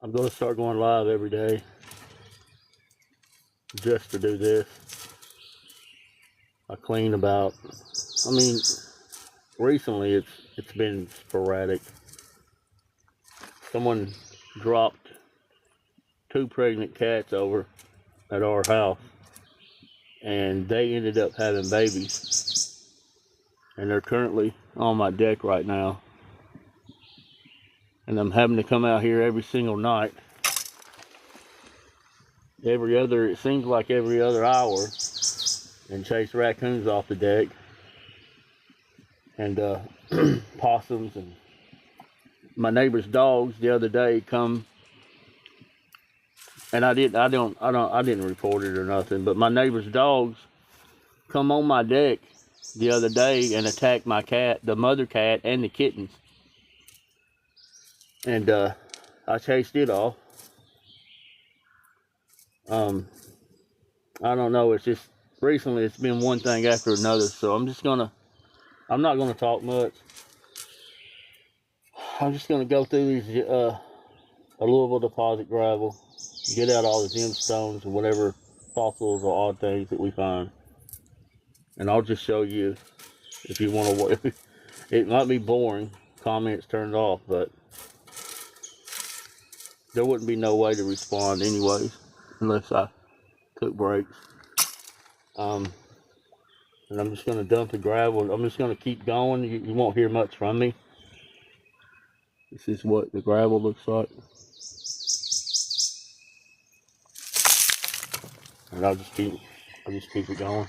I'm going to start going live every day just to do this. I clean about, I mean, recently it's been sporadic. Someone dropped 2 pregnant cats over at our house, and they ended up having babies, and they're currently on my deck right now. And I'm having to come out here every single night. It seems like every other hour, and chase raccoons off the deck, and possums, and my neighbor's dogs the other day come, and I didn't report it or nothing, but my neighbor's dogs come on my deck the other day and attacked my cat, the mother cat, and the kittens. And I chased it off. I don't know, it's just recently it's been one thing after another, so I'm not gonna talk much. I'm just gonna go through these Alluvial Deposit gravel, get out all the gemstones and whatever fossils or odd things that we find, and I'll just show you if you want to. It might be boring, comments turned off, but there wouldn't be no way to respond anyways unless I took breaks. And I'm just going to dump the gravel. I'm just going to keep going. You won't hear much from me. This is what the gravel looks like. And I'll just keep it going.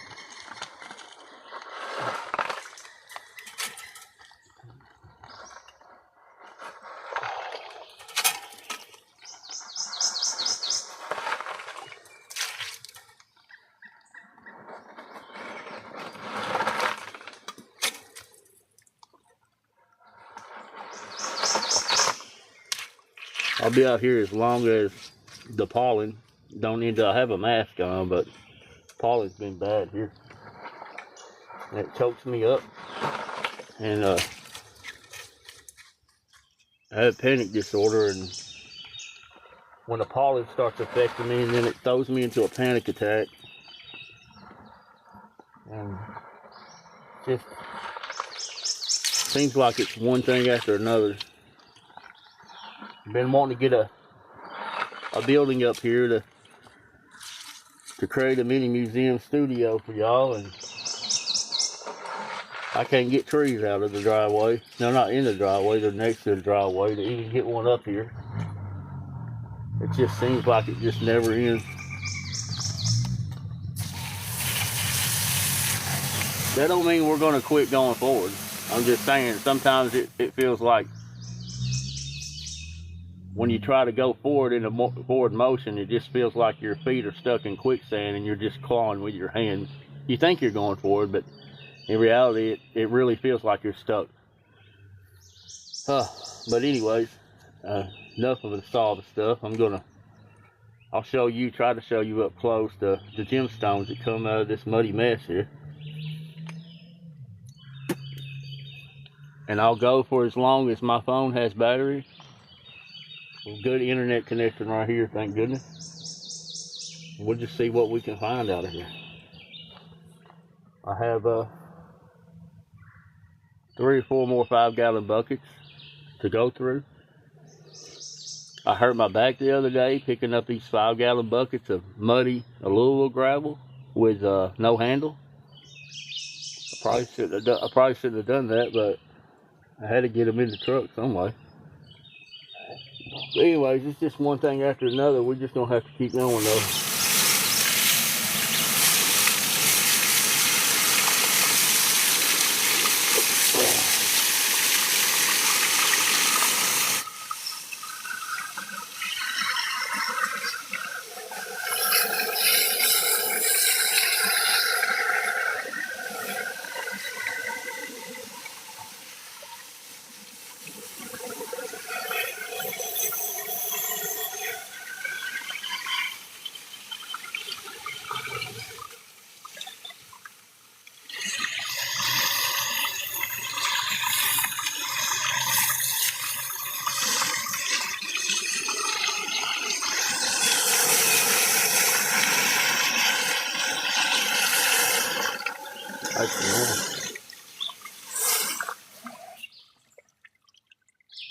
I'll be out here as long as the pollen don't need to have a mask on, but pollen's been bad here. and it chokes me up. And I have panic disorder, and when the pollen starts affecting me, and then it throws me into a panic attack. And just seems like it's one thing after another. Been wanting to get a building up here to create a mini museum studio for y'all, and I can't get trees out of the driveway. No, not in the driveway, they're next to the driveway to even get one up here. It just seems like it just never ends. That don't mean we're gonna quit going forward. I'm just saying sometimes it feels like when you try to go forward in a forward motion, it just feels like your feet are stuck in quicksand and you're just clawing with your hands. You think you're going forward, but in reality, it really feels like you're stuck. But anyways, enough of the solid stuff. I'll try to show you up close the gemstones that come out of this muddy mess here. And I'll go for as long as my phone has battery. Good internet connection right here, thank goodness. We'll just see what we can find out of here. I have 3 or 4 more 5-gallon buckets to go through. I hurt my back the other day picking up these 5-gallon buckets of muddy Alluvial gravel with no handle. I probably shouldn't have done that, but I had to get them in the truck some way. But anyways, it's just one thing after another. We're just gonna have to keep going though.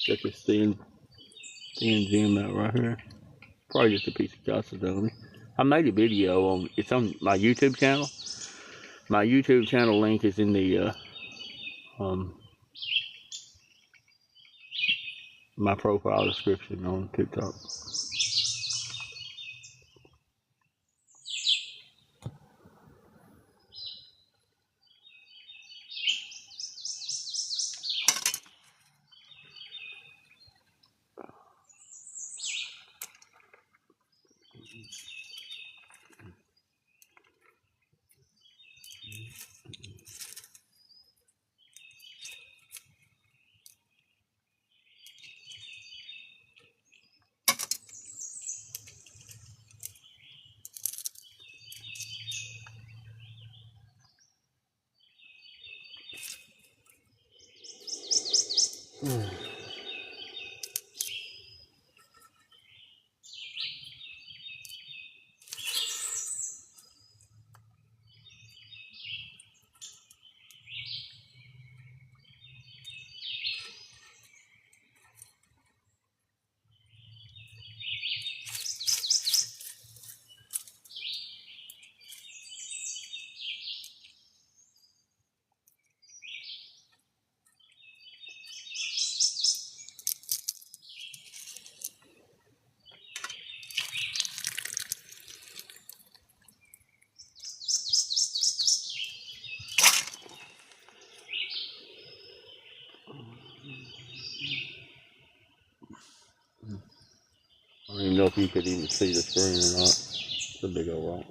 Check this thin gem out right here. Probably just a piece of Chalcedony. I made a video it's on my YouTube channel. My YouTube channel link is in the my profile description on TikTok. I don't even know if you could even see the screen or not. It's a big old rock.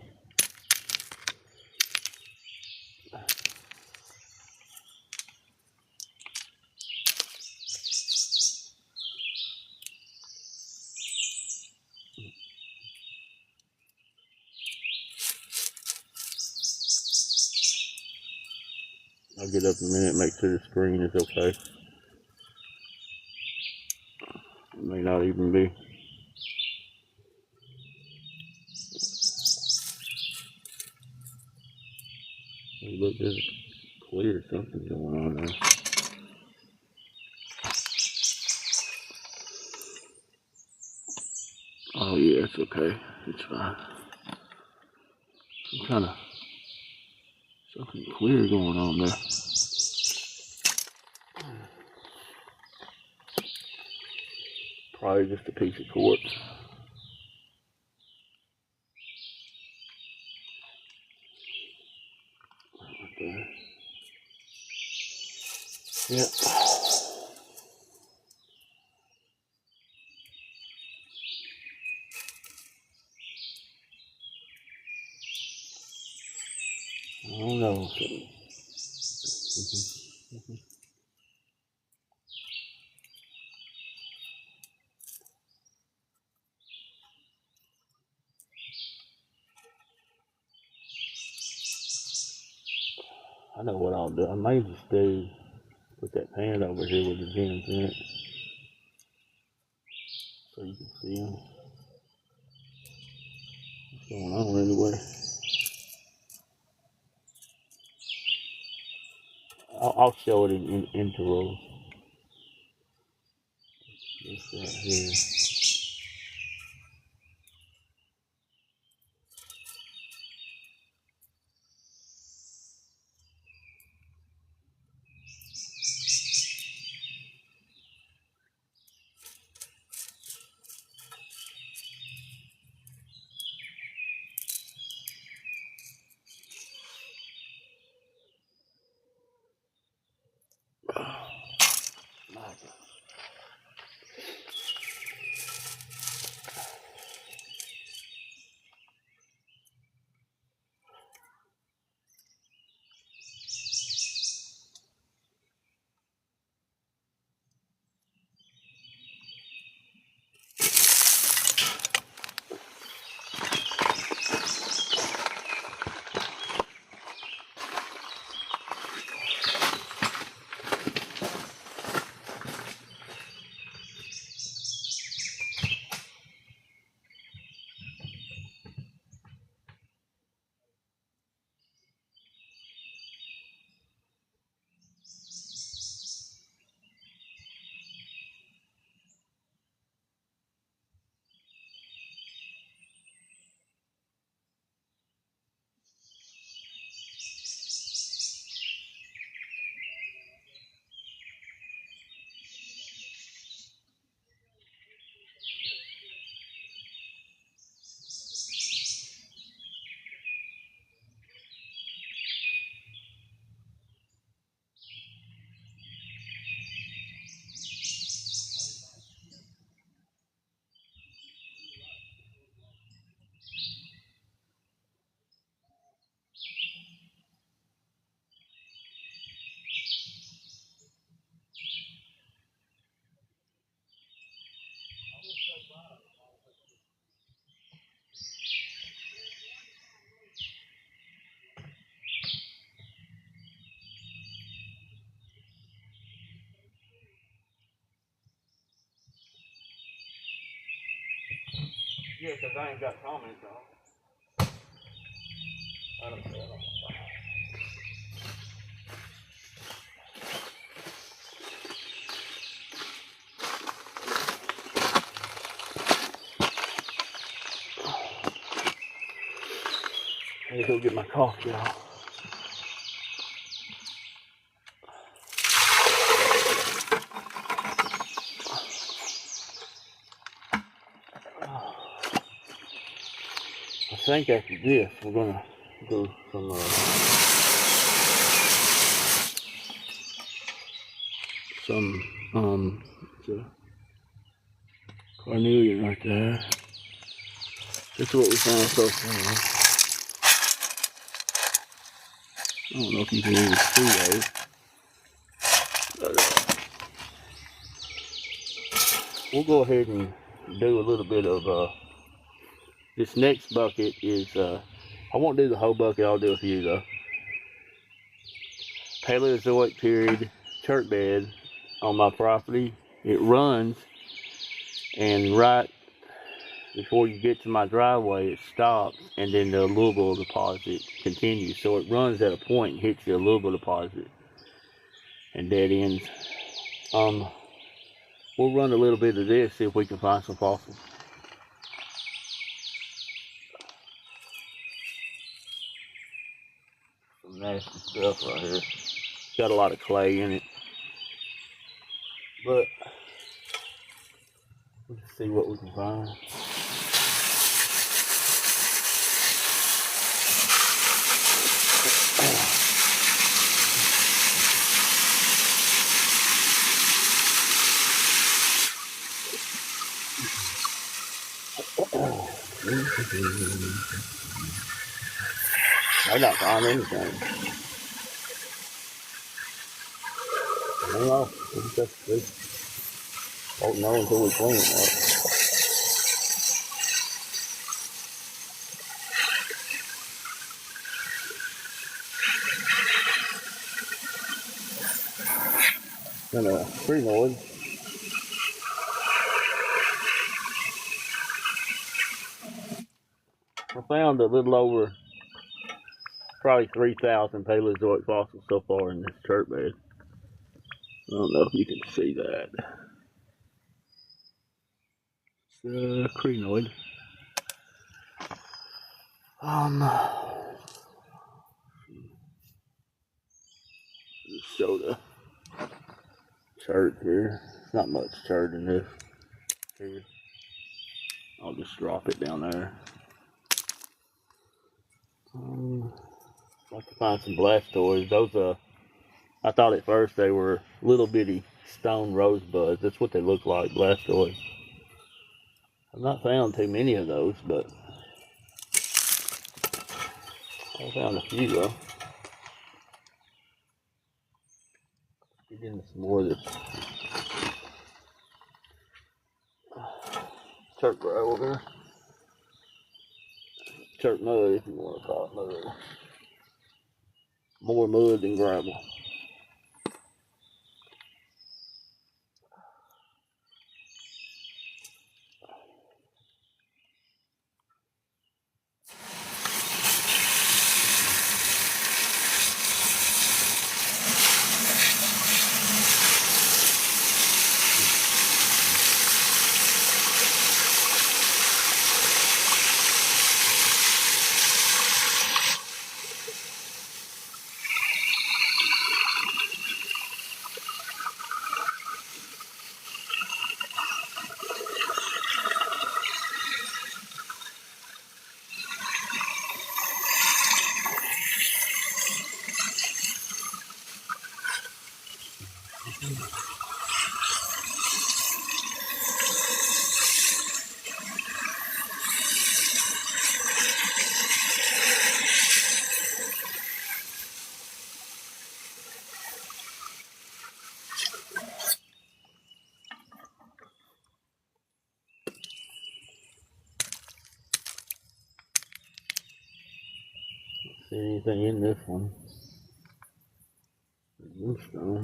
I'll get up in a minute, make sure the screen is okay. It may not even be. Look, there's clear something going on there. Oh yeah, it's okay. It's fine. Some kind of something clear going on there. Probably just a piece of quartz. Right there. Yep. I don't know. I know what I'll do. I may just put that pan over here with the gems in it, so you can see them. What's going on anyway? I'll show it in intervals. This right here. Yeah, because I ain't got comments on. I don't care. I need to go get my coffee out. I think after this, we're gonna do some carnelian right there. That's what we found so far. I don't know if you can even see those. But, we'll go ahead and do a little bit of this next bucket is I won't do the whole bucket, I'll do a few though. Paleozoic period chert bed on my property. It runs, and right before you get to my driveway, it stops, and then the Alluvial deposit continues. So it runs at a point and hits the Alluvial deposit and dead ends. We'll run a little bit of this, see if we can find some fossils. Some nasty stuff right here. Got a lot of clay in it, but let's see what we can find. I not find anything. I don't know. We just won't know until we clean it up. Kind of pretty noise. I found a little over probably 3,000 Paleozoic fossils so far in this chert bed. I don't know if you can see that. It's crinoid. Just show the chert here. Not much chert in this here. I'll just drop it down there. I'd like to find some blastoids. Those I thought at first they were little bitty stone rosebuds. That's what they look like, blastoids. I've not found too many of those, but I found a few though. Get into some more of this chert gravel here. Chert mud, if you want to call it mud. More mud than gravel. See anything in this one? Bluestone.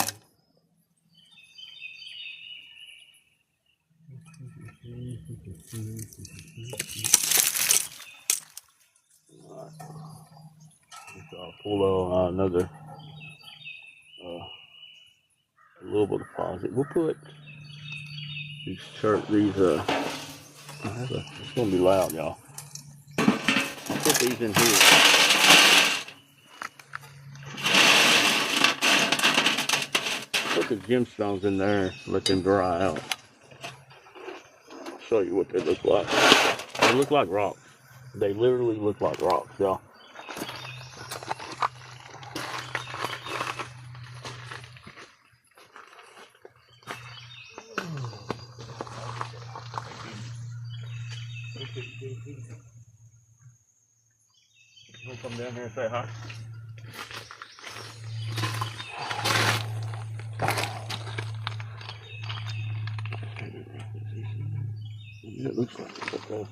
Alright. I'll pull another Alluvial deposit. We'll put these it's gonna be loud, y'all. I'll put these in here. Put the gemstones in there, let them dry out. I'll show you what they look like. They look like rocks. They literally look like rocks, y'all. You wanna come down here and say hi? It looks like it's okay.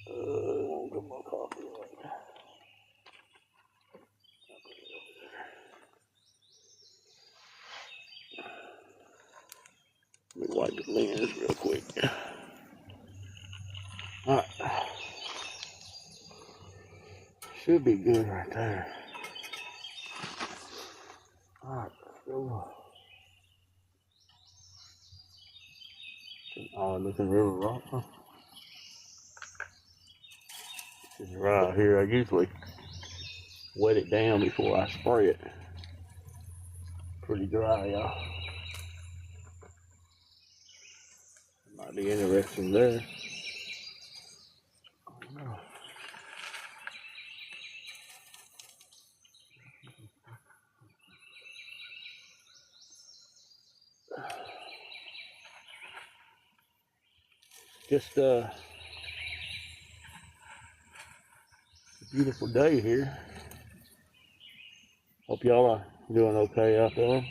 I'll get my coffee right. wipe the lens real quick. Alright. Should be good right there. Alright, let's go. Odd looking river rock, huh? This is right here. I usually wet it down before I spray it. Pretty dry, y'all. Might be interesting there. Just a beautiful day here. Hope y'all are doing okay out there.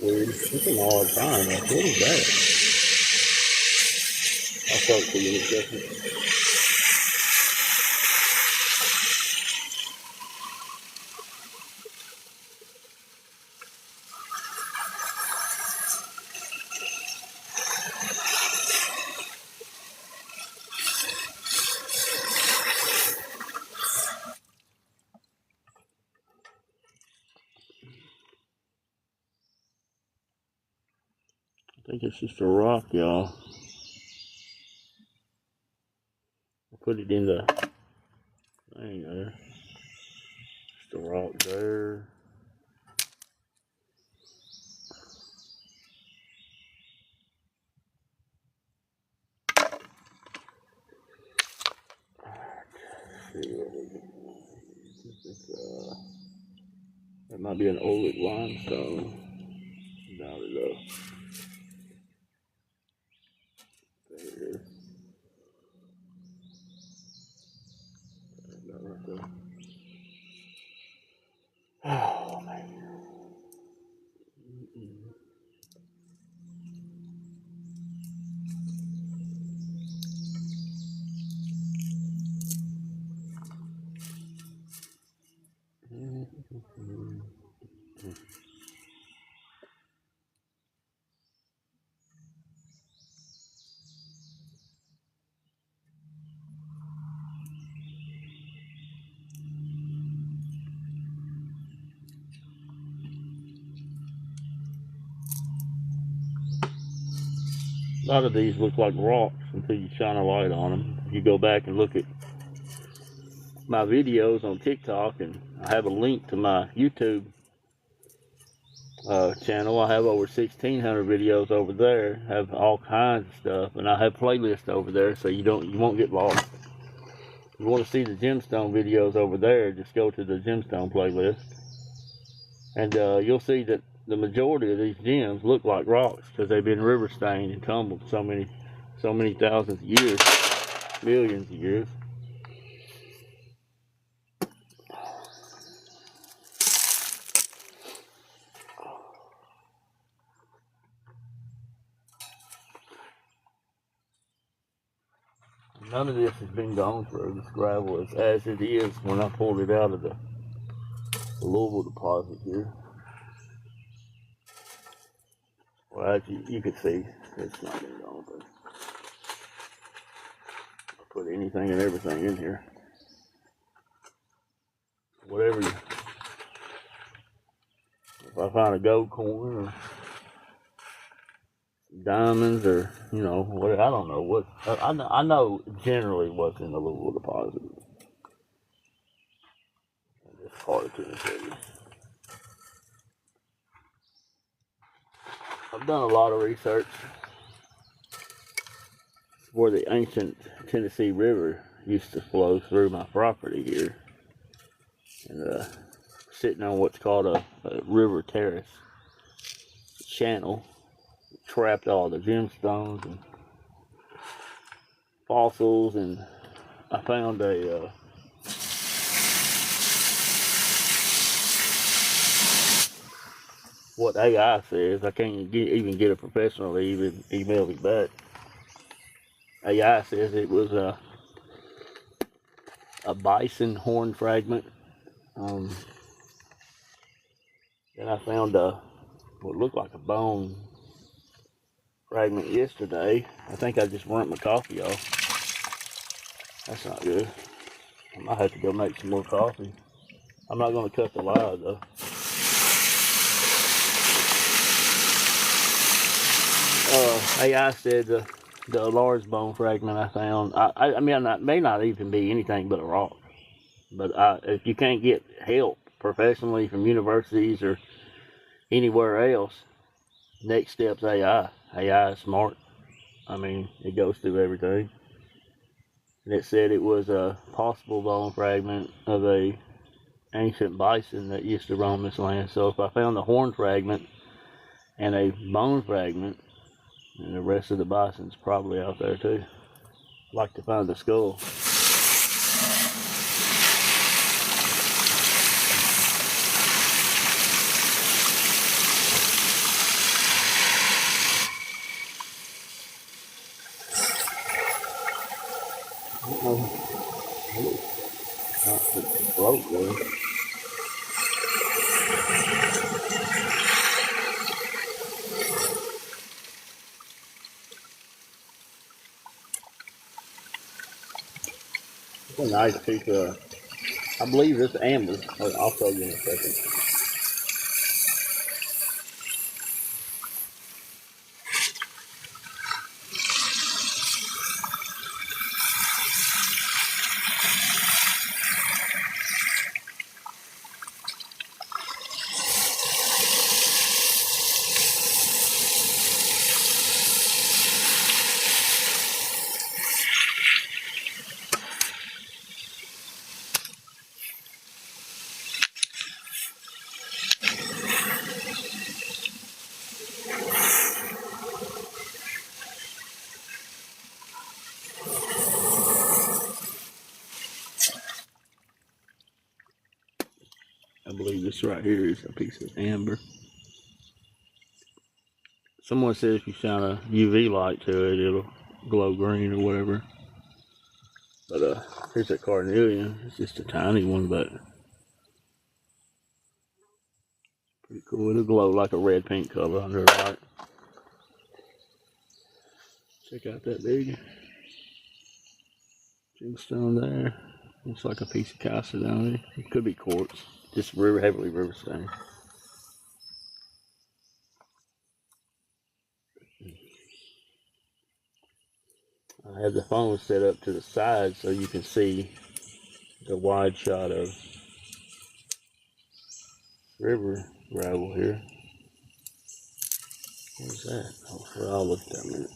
Weird. It's an odd time. What is that? I'll show it to you in a second. I think it's just a rock, y'all. I'll put it in the thing there. Just a rock there. That might be an old limestone. Doubt it though. There. Right there. Oh man. A lot of these look like rocks until you shine a light on them. If you go back and look at my videos on TikTok, and I have a link to my YouTube channel. I have over 1,600 videos over there. I have all kinds of stuff, and I have playlists over there, so you won't get lost. If you want to see the gemstone videos over there, just go to the gemstone playlist, and you'll see that the majority of these gems look like rocks because they've been river stained and tumbled so many thousands of years, millions of years. None of this has been gone through. This gravel is as it is when I pulled it out of the Alluvial deposit here. Well, as you can see, it's not been gone through. I put anything and everything in here. Whatever you, if I find a gold coin or diamonds or, you know, what, I don't know what, I know generally what's in the Alluvial deposit. It's hard to tell you. I've done a lot of research where the ancient Tennessee River used to flow through my property here, and sitting on what's called a river terrace channel, trapped all the gemstones and fossils, and I found a what AI says. I can't even get a professional to even email me back. AI says it was a bison horn fragment. Then I found what looked like a bone fragment yesterday. I think I just burnt my coffee off. That's not good. I might have to go make some more coffee. I'm not going to cut the live though. AI said the large bone fragment I found, I mean, it may not even be anything but a rock. But if you can't get help professionally from universities or anywhere else, next step's AI. AI is smart. I mean, it goes through everything. And it said it was a possible bone fragment of a ancient bison that used to roam this land. So if I found the horn fragment and a bone fragment, and the rest of the bison's probably out there too. I'd like to find the skull. Not the float though. It's a nice piece of, I believe it's amber. I'll show you in a second. I believe this right here is a piece of amber. Someone says if you shine a UV light to it, it'll glow green or whatever. But here's a carnelian. It's just a tiny one, but pretty cool. It'll glow like a red pink color under the light. Check out that big gemstone there. Looks like a piece of Chalcedony. It could be quartz. Just heavily river stained. I have the phone set up to the side so you can see the wide shot of river gravel here. What's that? Oh, I'll look at that in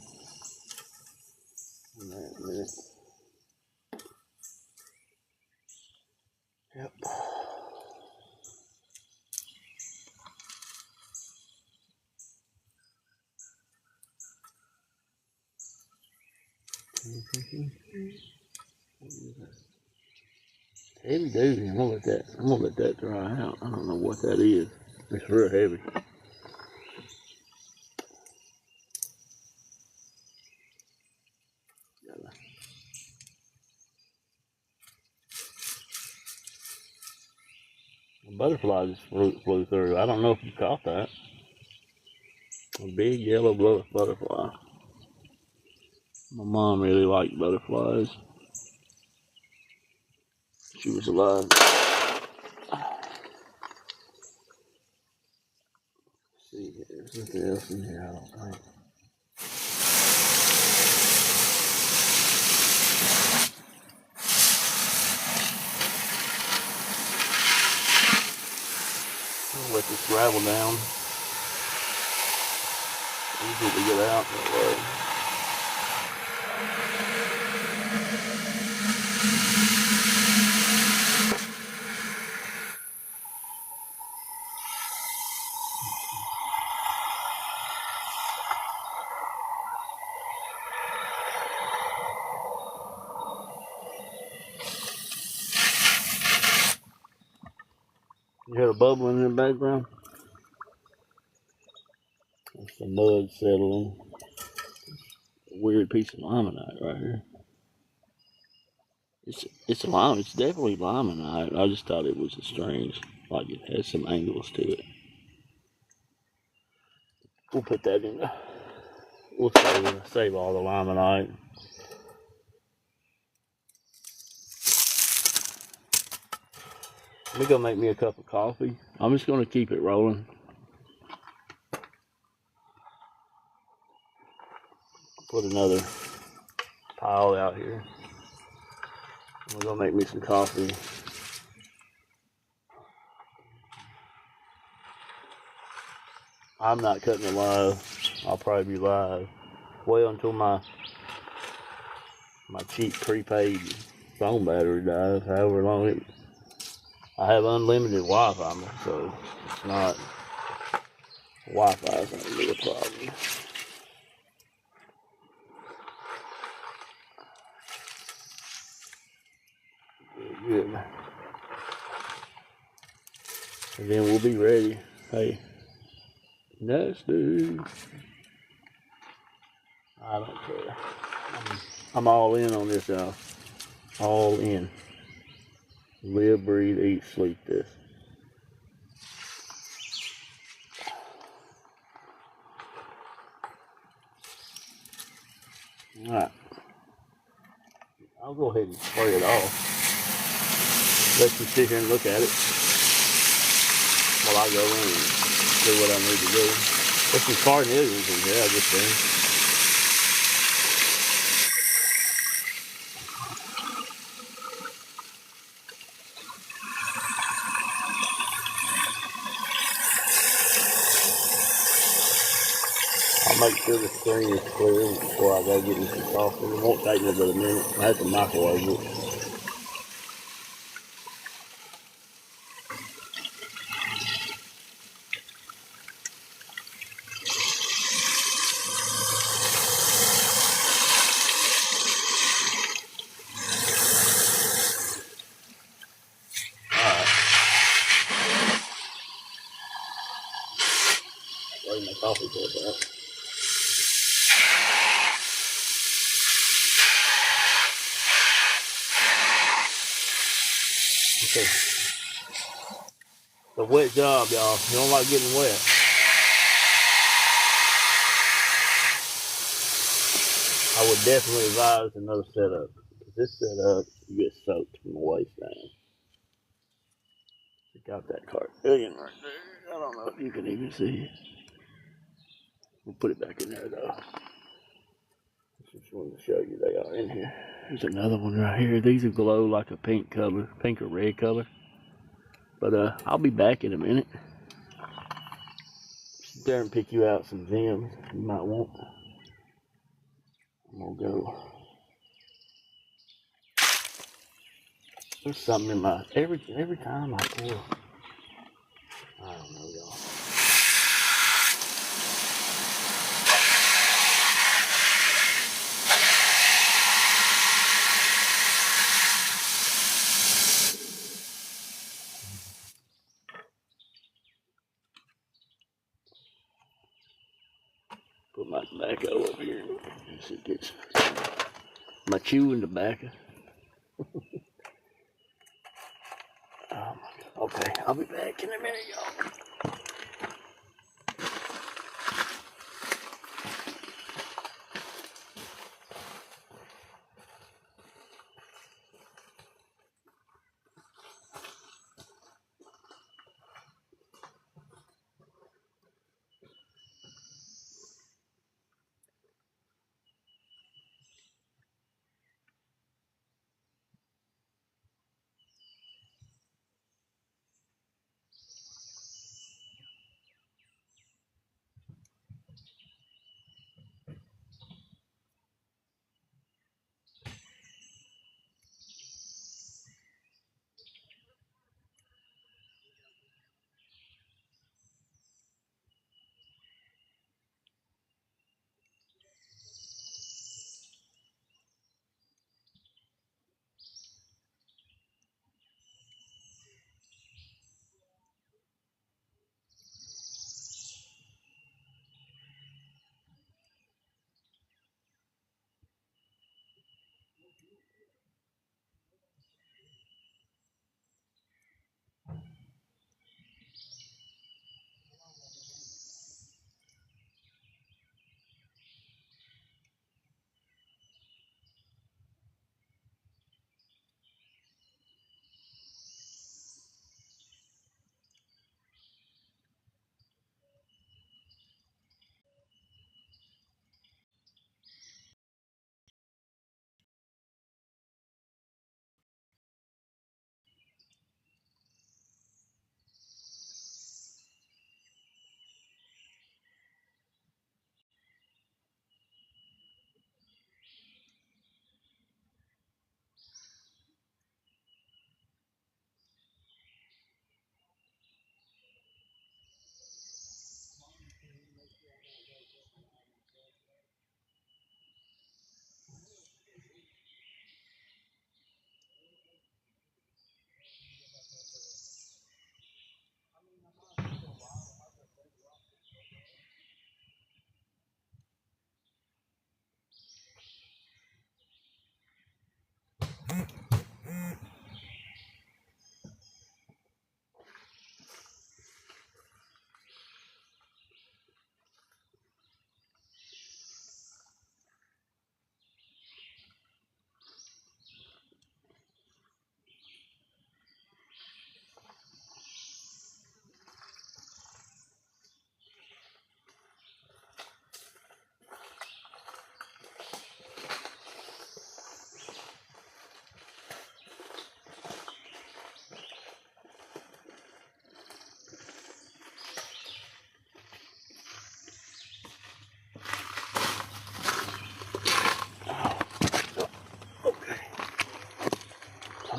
a minute. Yep. Heavy duty. I'm gonna let that dry out. I don't know what that is. It's real heavy. A butterfly just flew through. I don't know if you caught that. A big yellow butterfly. My mom really liked butterflies. She was alive. Let's see here. There's nothing else in here, I don't think. I'll let this gravel down. Easy to get out that way. You hear the bubbling in the background? That's the mud settling. A weird piece of limonite right here. It's lime. It's definitely limonite. I just thought it was a strange, like it has some angles to it. We'll put that in. We'll save all the limonite. We're gonna make me a cup of coffee. I'm just gonna keep it rolling. Put another pile out here. We're gonna make me some coffee. I'm not cutting it live. I'll probably be live well until my cheap prepaid phone battery dies. However long it. I have unlimited Wi-Fi, so it's not. Wi-Fi is not really a problem. Good. And then we'll be ready. Hey, nasty. I don't care. I'm all in on this, y'all. All in. Live, breathe, eat, sleep this. Alright. I'll go ahead and spray it off. Let you sit here and look at it while I go in and do what I need to do. There's some carnelians in here, I just think. I'll make sure the screen is clear before I go get me some coffee. It won't take me but a minute. I have to microwave it. Wait my coffee for that. Okay. It's a wet job, y'all. You don't like getting wet. I would definitely advise another setup. This setup, you get soaked from the waist down. Check out that carnelian right there. I don't know if you can even see it. We'll put it back in there though. Just wanted to show you they are in here. There's another one right here. These will glow like a pink color, pink or red color. But I'll be back in a minute. Sit there and pick you out some gems you might want. I'm gonna go. There's something in my every time I pour. I don't know, y'all. Put my tobacco over here. See it gets my chewing tobacco. Oh my God. Okay, I'll be back in a minute, y'all.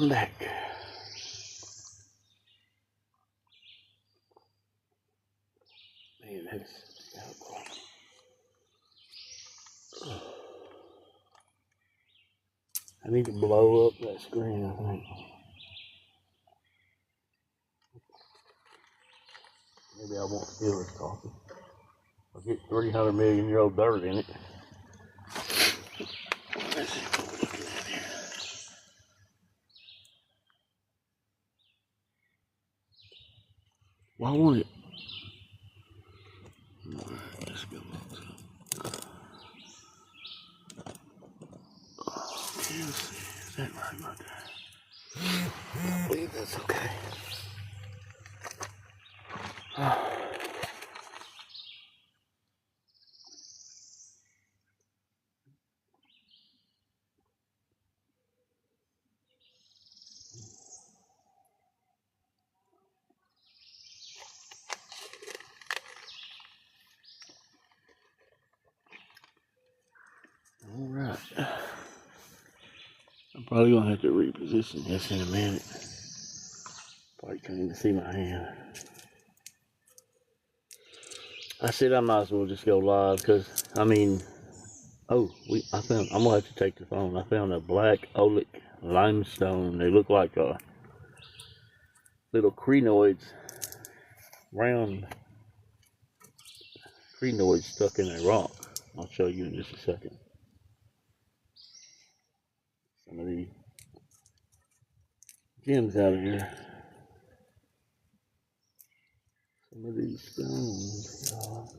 I'm back. Man, that's I need to blow up that screen, I think. Maybe I won't steal this coffee. I'll get 300 million year old dirt in it. Let's see what we're looking at here. Why won't it? Alright, let's go. Okay, let's see. Is that right about there? I believe that's okay. Alright. I'm probably going to have to reposition this in a minute. Probably can't even see my hand. I said I might as well just go live because, I mean, I'm going to have to take the phone. I found a black oolic limestone. They look like little crinoids, round crinoids stuck in a rock. I'll show you in just a second. Some of these gems out of here. Some of these stones, y'all.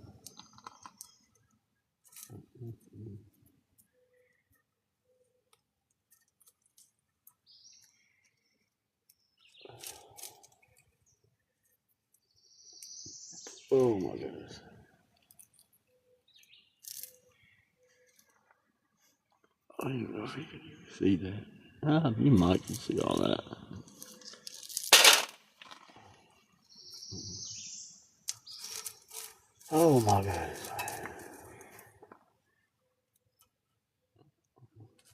Oh my goodness. I don't even know if you can see that. You might can see all that. Oh my goodness.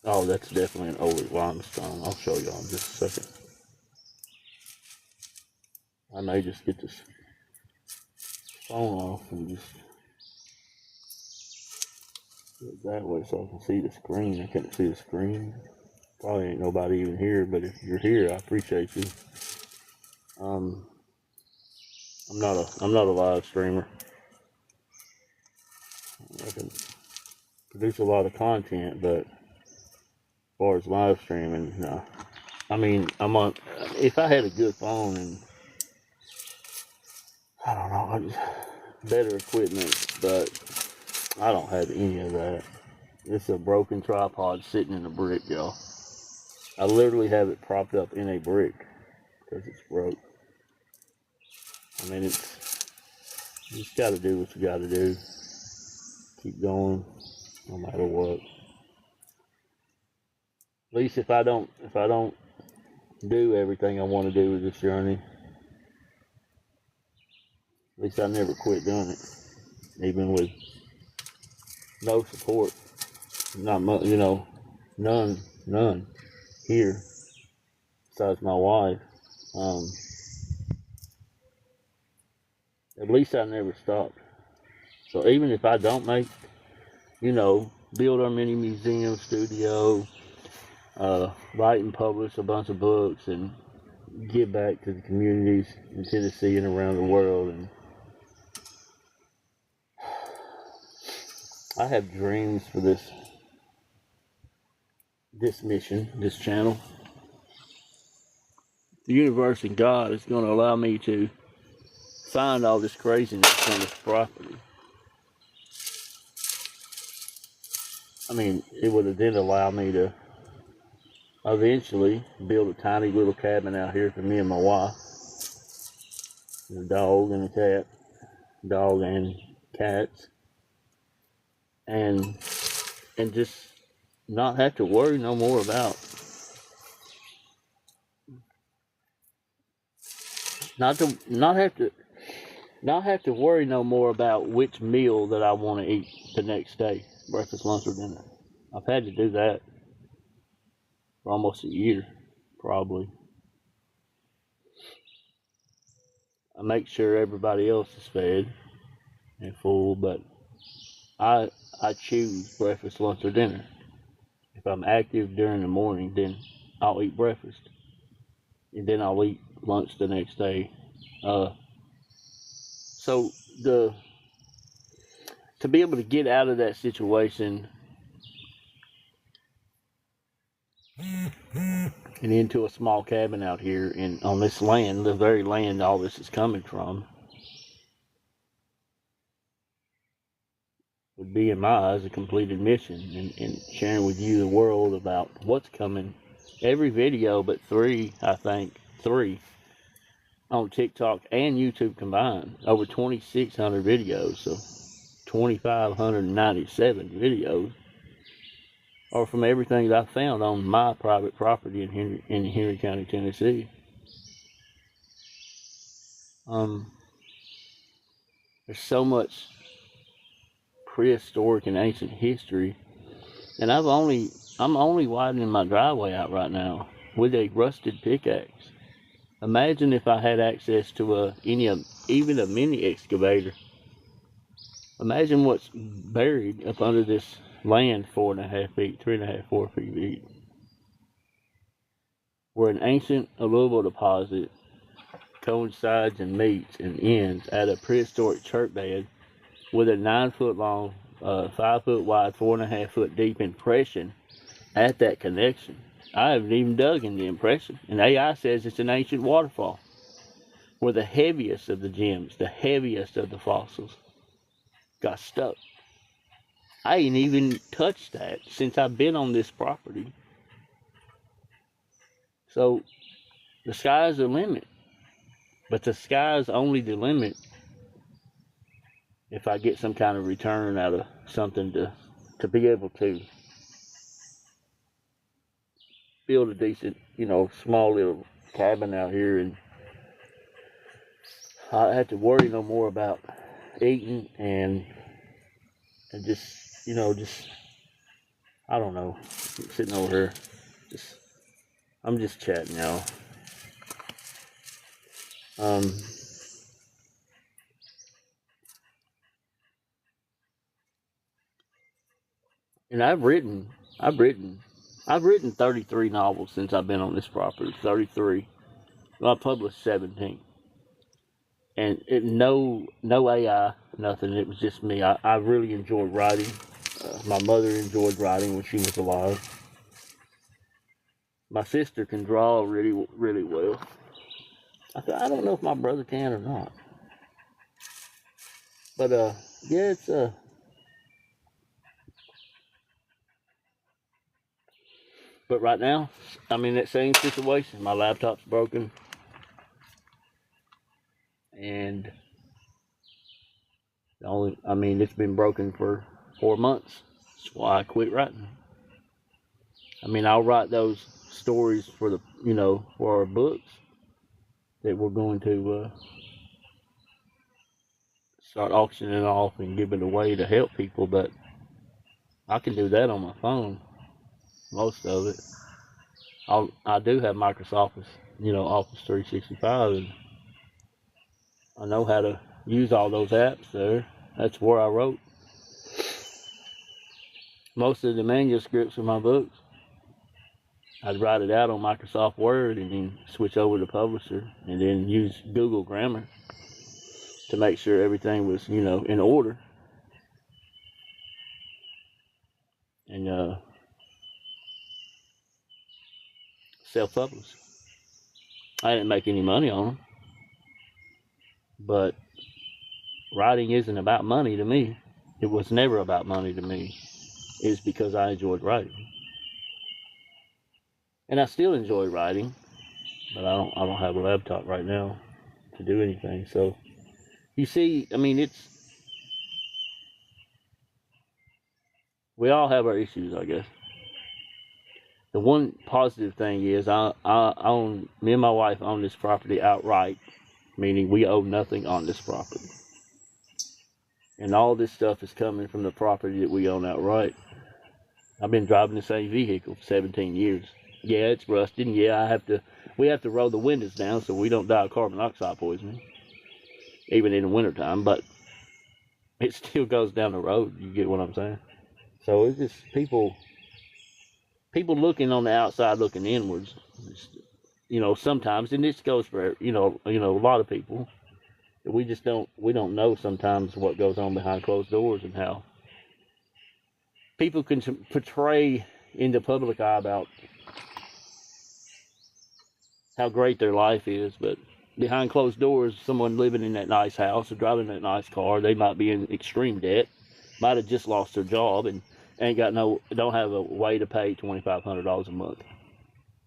Oh, that's definitely an old limestone. I'll show y'all in just a second. I may just get this phone off and just do it that way so I can see the screen. I can't see the screen. Probably ain't nobody even here, but if you're here, I appreciate you. I'm not a live streamer. I can produce a lot of content, but as far as live streaming, no. I mean, if I had a good phone and I don't know, better equipment, but I don't have any of that. It's a broken tripod sitting in a brick, y'all. I literally have it propped up in a brick because it's broke. I mean, you just got to do what you got to do. Keep going, no matter what. At least if I don't do everything I want to do with this journey, at least I never quit doing it, even with no support. Not much, none here besides my wife. At least I never stopped. So even if I don't make, build our mini museum studio, write and publish a bunch of books and give back to the communities in Tennessee and around the world, and I have dreams for this mission, this channel. The universe and God is going to allow me to find all this craziness on this property. I mean, it would then allow me to eventually build a tiny little cabin out here for me and my wife. A dog and a cat. Dog and cats. And just not have to worry no more about not have to worry no more about which meal that I want to eat the next day, breakfast, lunch, or dinner. I've had to do that for almost a year. probably. I make sure everybody else is fed and full, but I choose breakfast, lunch, or dinner. If I'm active during the morning, then I'll eat breakfast, and then I'll eat lunch the next day. So to be able to get out of that situation and into a small cabin out here and on this land, the very land all this is coming from, would be, in my eyes, a completed mission, and sharing with you the world about what's coming. Every video but three on TikTok and YouTube combined, over 2,600 videos, so 2,597 videos are from everything that I found on my private property in Henry County, Tennessee. There's so much prehistoric and ancient history, and I'm only widening my driveway out right now with a rusted pickaxe. Imagine if I had access to even a mini excavator. Imagine what's buried up under this land 4.5 feet, 3.5, 4 feet deep. Where an ancient alluvial deposit coincides and meets and ends at a prehistoric chert bed with a 9 foot long, 5 foot wide, 4.5 foot deep impression at that connection. I haven't even dug in the impression, and AI says it's an ancient waterfall where the heaviest of the gems, the heaviest of the fossils, got stuck. I ain't even touched that since I've been on this property. So the sky's the limit, but the sky's only the limit if I get some kind of return out of something to be able to build a decent, small little cabin out here, and I don't have to worry no more about eating and just, I don't know, sitting over here, I'm just chatting, y'all. And I've written 33 novels since I've been on this property. 33. Well, I published 17. And no AI, nothing. It was just me. I really enjoyed writing. My mother enjoyed writing when she was alive. My sister can draw really, really well. I don't know if my brother can or not. But yeah, it's But right now, I'm in that same situation. My laptop's broken, and it's been broken for 4 months. That's why I quit writing. I'll write those stories for for our books that we're going to start auctioning off and giving away to help people, but I can do that on my phone, most of it. I do have Microsoft Office 365, and I know how to use all those apps there. That's where I wrote most of the manuscripts of my books. I'd write it out on Microsoft Word and then switch over to Publisher and then use Google Grammar to make sure everything was, in order. And self-publish. I didn't make any money on them, but writing isn't about money to me. It was never about money to me. It's because I enjoyed writing, and I still enjoy writing, but I don't have a laptop right now to do anything. So you see, we all have our issues, I guess. The one positive thing is me and my wife own this property outright, meaning we owe nothing on this property. And all this stuff is coming from the property that we own outright. I've been driving the same vehicle for 17 years. Yeah, it's rusted, and yeah, we have to roll the windows down so we don't die of carbon dioxide poisoning, even in the wintertime, but it still goes down the road. You get what I'm saying? So it's just people looking on the outside, looking inwards. Sometimes, and this goes for a lot of people. We don't know sometimes what goes on behind closed doors and how people can portray in the public eye about how great their life is, but behind closed doors, someone living in that nice house or driving that nice car, they might be in extreme debt, might have just lost their job and don't have a way to pay $2,500 a month,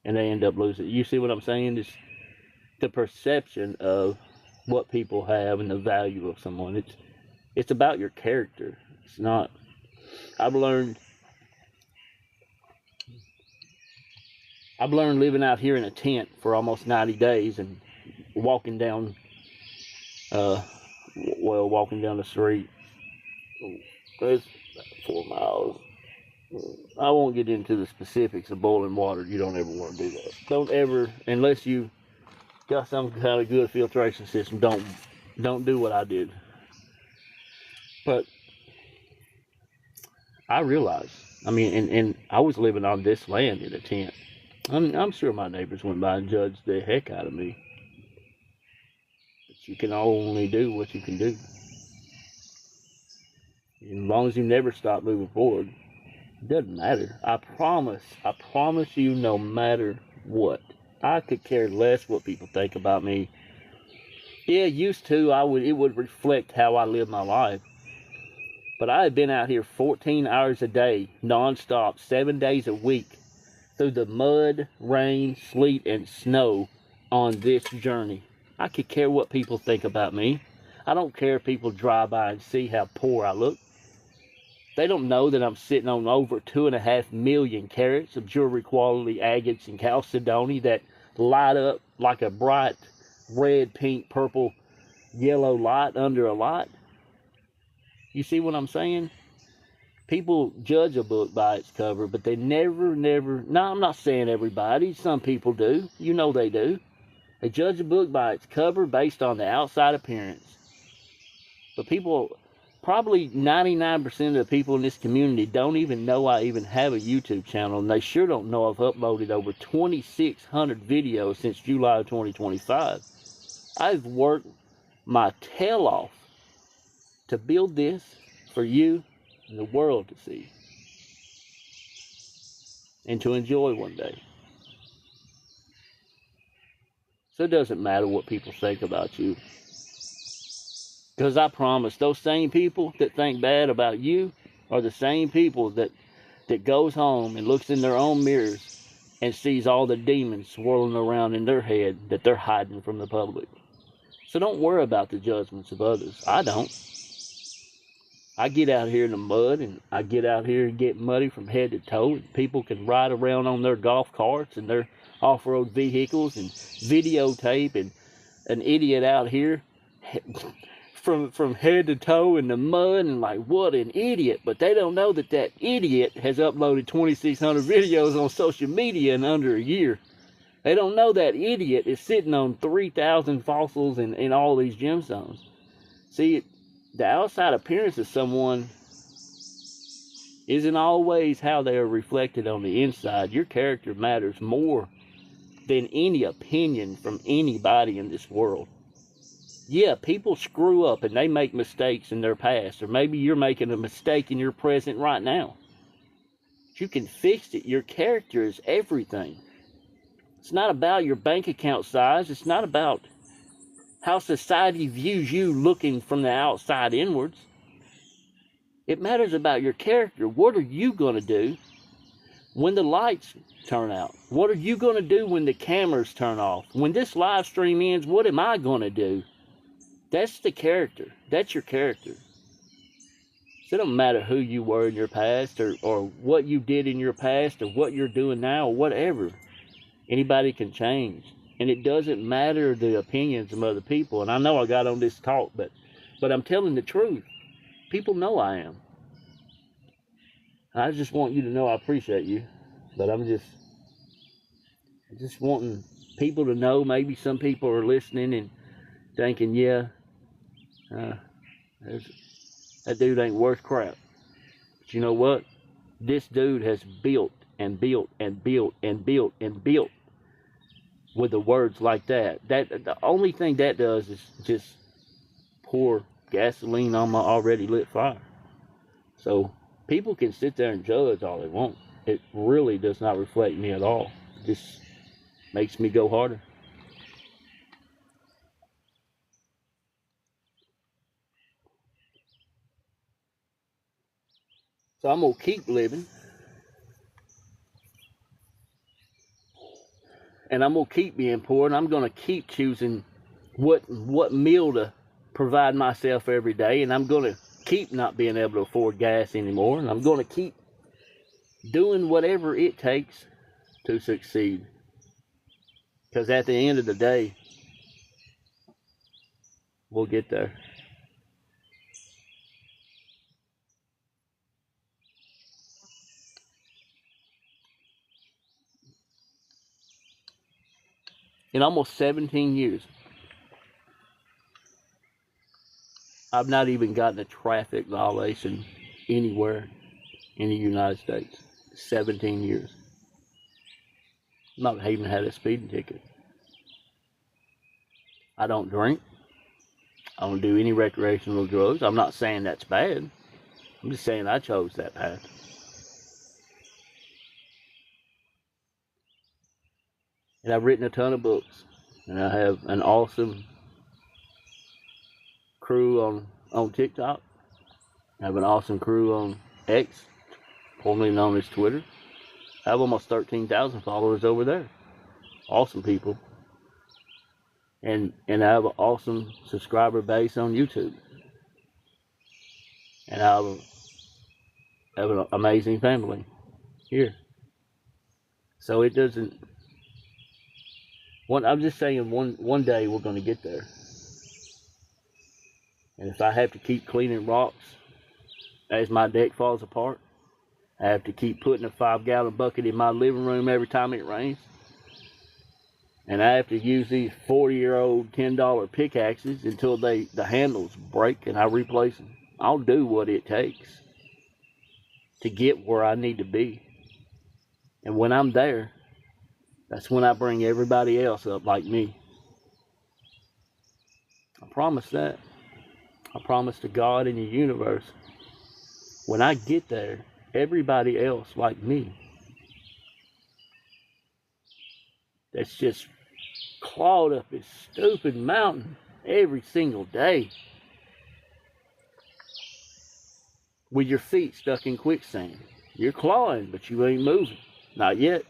and they end up losing. You see what I'm saying? It's the perception of what people have and the value of someone. It's about your character. It's not. I've learned living out here in a tent for almost 90 days and walking down the street. It's 4 miles. I won't get into the specifics of boiling water. You don't ever want to do that. Don't ever, unless you got some kind of good filtration system, don't do what I did. But I realized, and I was living on this land in a tent. I'm sure my neighbors went by and judged the heck out of me. But you can only do what you can do. And as long as you never stop moving forward, it doesn't matter. I promise you, no matter what. I could care less what people think about me. Yeah, used to, it would reflect how I live my life. But I had been out here 14 hours a day, nonstop, 7 days a week, through the mud, rain, sleet, and snow on this journey. I could care what people think about me. I don't care if people drive by and see how poor I look. They don't know that I'm sitting on over 2.5 million carats of jewelry quality agates and Chalcedony that light up like a bright red, pink, purple, yellow light under a light. You see what I'm saying? People judge a book by its cover, but they never, no, I'm not saying everybody. Some people do. You know they do. They judge a book by its cover based on the outside appearance. But people, probably 99% of the people in this community don't even know I even have a YouTube channel, and they sure don't know I've uploaded over 2,600 videos since July of 2025. I've worked my tail off to build this for you and the world to see and to enjoy one day. So it doesn't matter what people think about you. Because I promise, those same people that think bad about you are the same people that goes home and looks in their own mirrors and sees all the demons swirling around in their head that they're hiding from the public. So don't worry about the judgments of others. I don't. I get out here in the mud, and I get out here and get muddy from head to toe, and people can ride around on their golf carts and their off-road vehicles and videotape, and an idiot out here from head to toe in the mud, and like, what an idiot. But they don't know that idiot has uploaded 2,600 videos on social media in under a year. They don't know that idiot is sitting on 3,000 fossils and all these gemstones. See, the outside appearance of someone isn't always how they are reflected on the inside. Your character matters more than any opinion from anybody in this world. Yeah, people screw up and they make mistakes in their past, or maybe you're making a mistake in your present right now. But you can fix it. Your character is everything. It's not about your bank account size. It's not about how society views you looking from the outside inwards. It matters about your character. What are you going to do when the lights turn out? What are you going to do when the cameras turn off? When this live stream ends, what am I going to do? That's the character. That's your character. So it don't matter who you were in your past, or what you did in your past, or what you're doing now, or whatever. Anybody can change. And it doesn't matter the opinions of other people. And I know I got on this talk, but I'm telling the truth. People know I am. I just want you to know I appreciate you. But I'm just Just wanting people to know. Maybe some people are listening and thinking, yeah, that dude ain't worth crap. But you know what? This dude has built and built and built and built and built with the words like that. The only thing that does is just pour gasoline on my already lit fire. So people can sit there and judge all they want. It really does not reflect me at all. It just makes me go harder. So I'm gonna keep living, and I'm gonna keep being poor, and I'm gonna keep choosing what meal to provide myself every day, and I'm gonna keep not being able to afford gas anymore, and I'm gonna keep doing whatever it takes to succeed. Because at the end of the day, we'll get there. In almost 17 years, I've not even gotten a traffic violation anywhere in the United States. 17 years. Not even had a speeding ticket. I don't drink. I don't do any recreational drugs. I'm not saying that's bad. I'm just saying I chose that path. And I've written a ton of books. And I have an awesome crew on TikTok. I have an awesome crew on X, formerly known as Twitter. I have almost 13,000 followers over there. Awesome people. And I have an awesome subscriber base on YouTube. And I have an amazing family here. So it doesn't... I'm just saying one day we're going to get there. And if I have to keep cleaning rocks as my deck falls apart, I have to keep putting a 5-gallon bucket in my living room every time it rains, and I have to use these 40-year-old $10 pickaxes until the handles break and I replace them, I'll do what it takes to get where I need to be. And when I'm there, that's when I bring everybody else up like me. I promise that. I promise to God and the universe, when I get there, everybody else like me that's just clawed up this stupid mountain every single day with your feet stuck in quicksand. You're clawing, but you ain't moving. Not yet.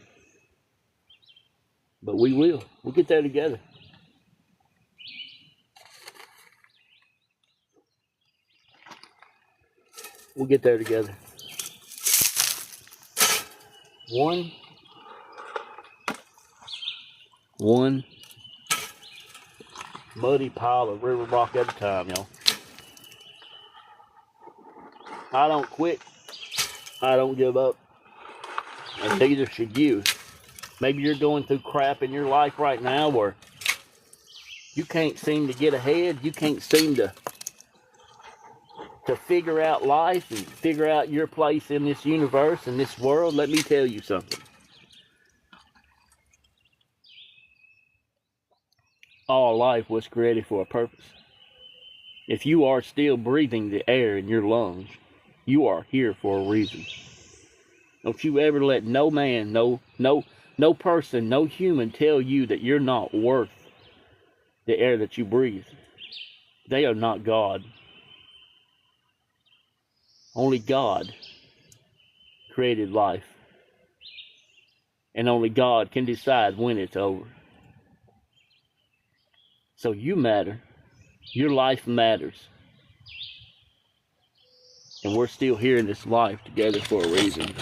But we will. We'll get there together. We'll get there together. One muddy pile of river rock at a time, y'all. I don't quit. I don't give up. And neither should you. Maybe you're going through crap in your life right now where you can't seem to get ahead. You can't seem to figure out life and figure out your place in this universe and this world. Let me tell you something. All life was created for a purpose. If you are still breathing the air in your lungs, you are here for a reason. Don't you ever let no man, no person, no human tell you that you're not worth the air that you breathe. They are not God. Only God created life. And only God can decide when it's over. So you matter. Your life matters. And we're still here in this life together for a reason.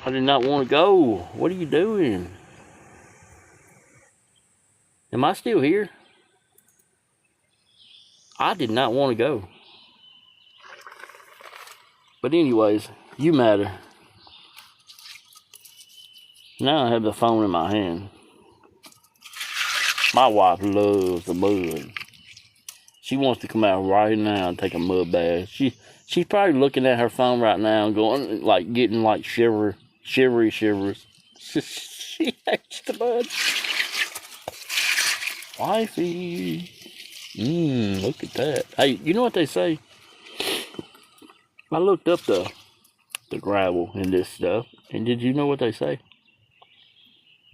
I did not want to go. What are you doing? Am I still here? I did not want to go. But anyways, you matter. Now I have the phone in my hand. My wife loves the mud. She wants to come out right now and take a mud bath. She's probably looking at her phone right now and going, like, getting like shivery shivers. She hates the mud. Wifey. Look at that. Hey, you know what they say? I looked up the gravel and this stuff, and did you know what they say?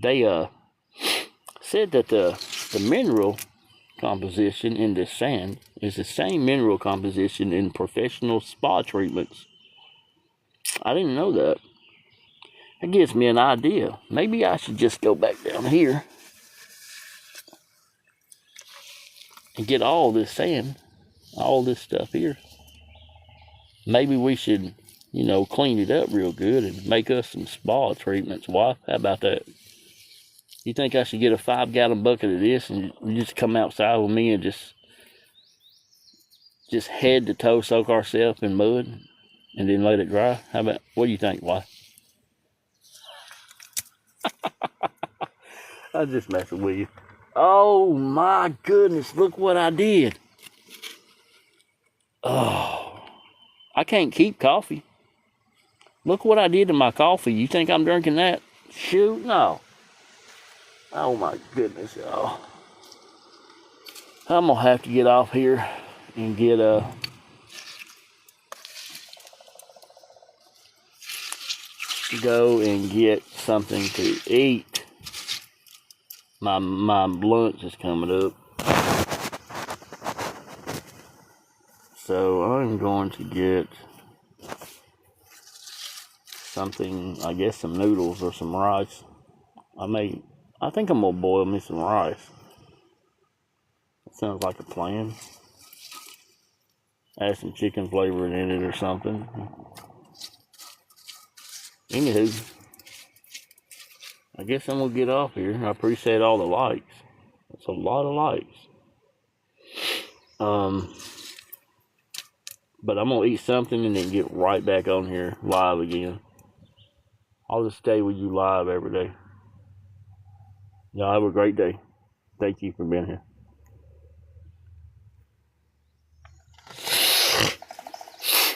They said that the mineral composition in the sand is the same mineral composition in professional spa treatments. I didn't know that. That gives me an idea. Maybe I should just go back down here and get all this sand, all this stuff here. Maybe we should, clean it up real good and make us some spa treatments, wife. How about that? You think I should get a 5-gallon bucket of this and just come outside with me and just head to toe soak ourselves in mud and then let it dry? What do you think, wife? I'm just messing with you. Oh my goodness, look what I did. Oh, I can't keep coffee. Look what I did to my coffee. You think I'm drinking that? Shoot, no. Oh my goodness, y'all. I'm gonna have to get off here and get go and get something to eat. My lunch is coming up. So I'm going to get something, I guess some noodles or some rice. I think I'm gonna boil me some rice. That sounds like a plan. Add some chicken flavor in it or something. Anywho, I guess I'm gonna get off here. I appreciate all the likes. That's a lot of likes. But I'm gonna eat something and then get right back on here live again. I'll just stay with you live every day. Y'all have a great day. Thank you for being here.